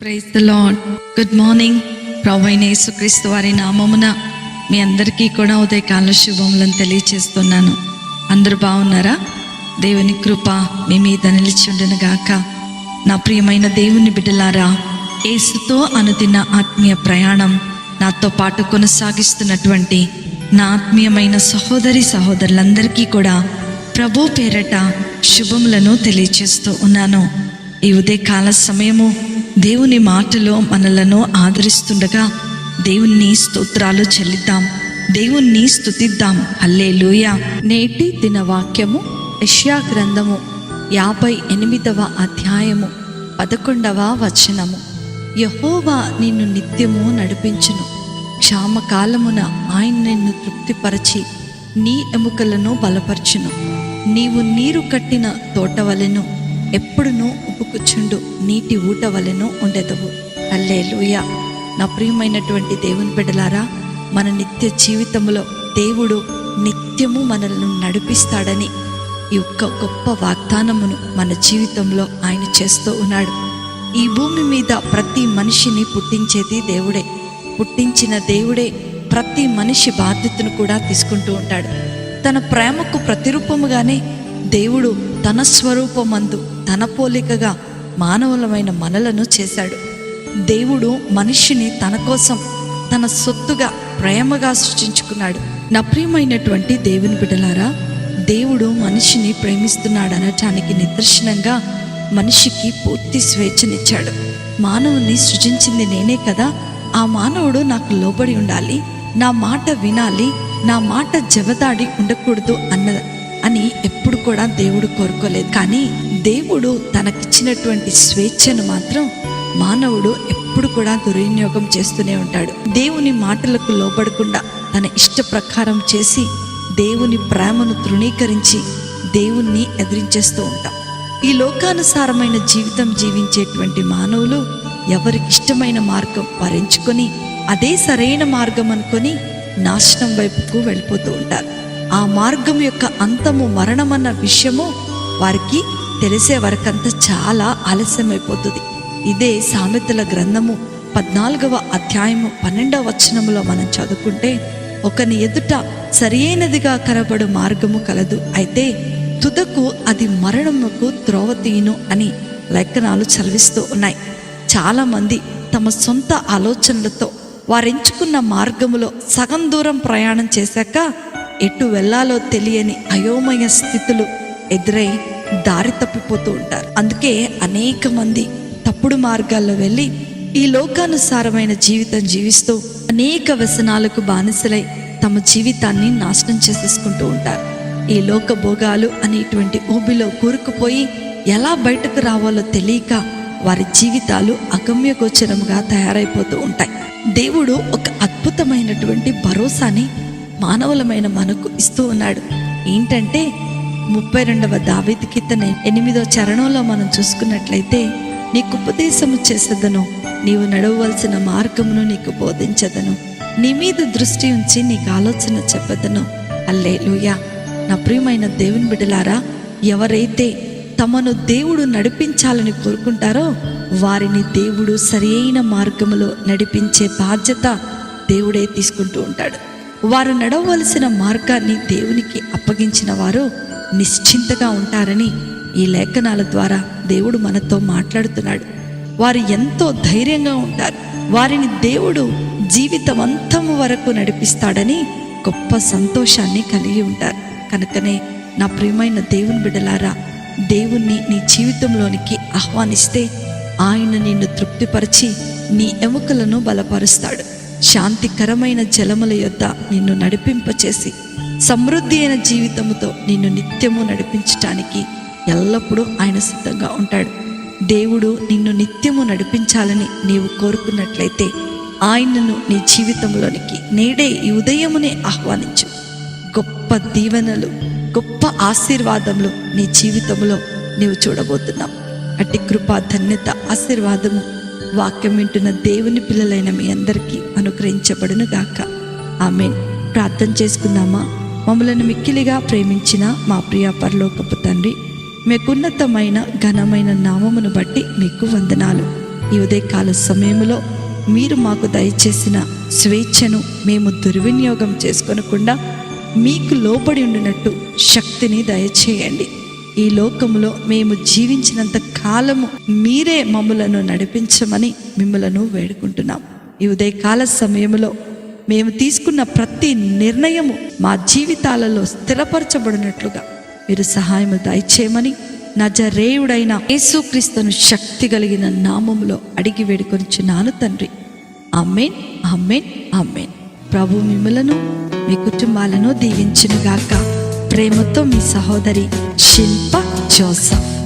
Praise the Lord. Good morning. ప్రభువైన యేసుక్రీస్తు వారి నామమున మీ అందరికీ కూడా ఉదయకాల శుభములను తెలియచేస్తున్నాను. అందరూ బాగున్నారా? దేవుని కృప మీ మీద నిలిచుండును గాక. నా ప్రియమైన దేవుని బిడ్డలారా, యేసుతో అనుదిన ఆత్మీయ ప్రయాణం నాతో పాటు కొనసాగిస్తున్నటువంటి నా ఆత్మీయమైన సహోదరి సహోదరులందరికీ కూడా ప్రభు పేరట శుభములను తెలియచేస్తూ ఉన్నాను. ఈ ఉదయకాల సమయము దేవుని మాటలో మనలను ఆదరిస్తుండగా దేవుని స్తోత్రాలు చెల్లిద్దాం, దేవుణ్ణి స్తుతిద్దాం. హల్లెలూయా. నేటి దిన వాక్యము యెషయా గ్రంథము 58వ అధ్యాయము 11వ వచనము. యెహోవా నిన్ను నిత్యము నడిపించును, క్షామకాలమున ఆయన నిన్ను తృప్తిపరచి నీ ఎముకలను బలపరచును. నీవు నీరు కట్టిన తోటవలెను, ఎప్పుడునూ ఉబుకుచుండు నీటి ఊట వలెను ఉండెదవు. హల్లెలూయా. నా ప్రియమైనటువంటి దేవుని బిడ్డలారా, మన నిత్య జీవితంలో దేవుడు నిత్యము మనల్ని నడిపిస్తాడని ఈ ఒక్క గొప్ప వాగ్దానమును మన జీవితంలో ఆయన చేస్తూ ఉన్నాడు. ఈ భూమి మీద ప్రతి మనిషిని పుట్టించేది దేవుడే. పుట్టించిన దేవుడే ప్రతి మనిషి బాధ్యతను కూడా తీసుకుంటూ ఉంటాడు. తన ప్రేమకు ప్రతిరూపముగానే దేవుడు తన స్వరూపమందు తన పోలికగా మానవులమైన మనలను చేశాడు. దేవుడు మనిషిని తన కోసం తన సొత్తుగా ప్రేమగా సృష్టించుకున్నాడు. నా ప్రియమైనటువంటి దేవుని బిడ్డలారా, దేవుడు మనిషిని ప్రేమిస్తున్నాడు అనటానికి నిదర్శనంగా మనిషికి పూర్తి స్వేచ్ఛనిచ్చాడు. మానవుని సృజించింది నేనే కదా, ఆ మానవుడు నాకు లోబడి ఉండాలి, నా మాట వినాలి, నా మాట జవదాడి ఉండకూడదు అని ఎప్పుడు కూడా దేవుడు కోరుకోలేదు. కానీ దేవుడు తనకిచ్చినటువంటి స్వేచ్ఛను మాత్రం మానవుడు ఎప్పుడు కూడా దుర్వినియోగం చేస్తూనే ఉంటాడు. దేవుని మాటలకు లోబడకుండా తన ఇష్ట ప్రకారం చేసి దేవుని ప్రేమను తృణీకరించి దేవుణ్ణి ఎదిరించేస్తూ ఉంటాం. ఈ లోకానుసారమైన జీవితం జీవించేటువంటి మానవులు ఎవరికి ఇష్టమైన మార్గం వారు ఎంచుకొని అదే సరైన మార్గం అనుకొని నాశనం వైపుకు వెళ్ళిపోతూ ఉంటారు. ఆ మార్గం యొక్క అంతము మరణమన్న విషయము వారికి తెలిసే వరకంతా చాలా ఆలస్యమైపోతుంది. ఇదే సామెతల గ్రంథము 14వ అధ్యాయము 12వ వచనములో మనం చదువుకుంటే, ఒకని ఎదుట సరియైనదిగా కనబడు మార్గము కలదు, అయితే తుదకు అది మరణముకు త్రోవ తీయును అని లేఖనాలు చదివిస్తూ ఉన్నాయి. చాలామంది తమ సొంత ఆలోచనలతో వారెంచుకున్న మార్గములో సగం దూరం ప్రయాణం చేశాక ఎటు వెళ్ళాలో తెలియని అయోమయ స్థితులు ఎదురై దారి తప్పిపోతూ ఉంటారు. అందుకే అనేక మంది తప్పుడు మార్గాల్లో వెళ్ళి ఈ లోకానుసారమైన జీవితం జీవిస్తూ అనేక వ్యసనాలకు బానిసలై తమ జీవితాన్ని నాశనం చేసేసుకుంటూ ఉంటారు. ఈ లోక భోగాలు అనేటువంటి ఊబిలో కూరుకుపోయి ఎలా బయటకు రావాలో తెలియక వారి జీవితాలు అగమ్యగోచరముగా తయారైపోతూ ఉంటాయి. దేవుడు ఒక అద్భుతమైనటువంటి భరోసాని మానవులమైన మనకు ఇస్తూ ఉన్నాడు. ఏంటంటే 32వ దావీదు కీర్తన 8వ చరణంలో మనం చూసుకున్నట్లయితే, నీకు ఉపదేశము చేసేదను, నీవు నడవవలసిన మార్గమును నీకు బోధించదను, నీ మీద దృష్టి ఉంచి నీకు ఆలోచన చెప్పదను. హల్లెలూయా. నా ప్రియమైన దేవుని బిడ్డలారా, ఎవరైతే తమను దేవుడు నడిపించాలని కోరుకుంటారో వారిని దేవుడు సరియైన మార్గములో నడిపించే బాధ్యత దేవుడే తీసుకుంటూ ఉంటాడు. వారు నడవలసిన మార్గాన్ని దేవునికి అప్పగించిన వారు నిశ్చింతగా ఉంటారని ఈ లేఖనాల ద్వారా దేవుడు మనతో మాట్లాడుతున్నాడు. వారు ఎంతో ధైర్యంగా ఉంటారు. వారిని దేవుడు జీవితమంతము వరకు నడిపిస్తాడని గొప్ప సంతోషాన్ని కలిగి ఉంటారు. కనుకనే నా ప్రియమైన దేవుని బిడ్డలారా, దేవుణ్ణి నీ జీవితంలోనికి ఆహ్వానిస్తే ఆయన నిన్ను తృప్తిపరిచి నీ ఎముకలను బలపరుస్తాడు. శాంతికరమైన జలముల యొద్ద నిన్ను నడిపింపచేసి సమృద్ధి అయిన జీవితముతో నిన్ను నిత్యము నడిపించటానికి ఎల్లప్పుడూ ఆయన సిద్ధంగా ఉంటాడు. దేవుడు నిన్ను నిత్యము నడిపించాలని నీవు కోరుకున్నట్లయితే ఆయనను నీ జీవితంలోనికి నేడే ఈ ఉదయమునే ఆహ్వానించు. గొప్ప దీవెనలు, గొప్ప ఆశీర్వాదములు నీ జీవితంలో నీవు చూడబోతున్నావు. అట్టి కృపా, ధన్యత, ఆశీర్వాదము వాక్యం వింటున్న దేవుని పిల్లలైన మీ అందరికీ అనుగ్రహించబడును గాక. ఆమేన్. ప్రార్థన చేసుకుందామా? మమ్మలను మిక్కిలిగా ప్రేమించిన మా ప్రియ పరలోకపు తండ్రి, మీకున్నతమైన ఘనమైన నామమును బట్టి మీకు వందనాలు. ఈ ఉదయకాల సమయంలో మీరు మాకు దయచేసిన స్వేచ్ఛను మేము దుర్వినియోగం చేసుకోనకుండా మీకు లోబడి ఉండినట్టు శక్తిని దయచేయండి. ఈ లోకములో మేము జీవించినంత కాలము మీరే మమ్ములను నడిపించమని మిమ్మలను వేడుకుంటున్నాం. ఈ ఉదయకాల సమయంలో మేము తీసుకున్న ప్రతి నిర్ణయము మా జీవితాలలో స్థిరపరచబడినట్లుగా మీరు సహాయము దయచేయమని నజరేయుడైన యేసుక్రీస్తును శక్తి కలిగిన నామములో అడిగి వేడుకొనిచున్నాను తండ్రి. ఆమేన్, ఆమేన్, ఆమేన్. ప్రభు మిమ్మలను మీ కుటుంబాలను దీవించునుగాక. ప్రేమతో మీ సహోదరి శిల్ప జోసఫ్.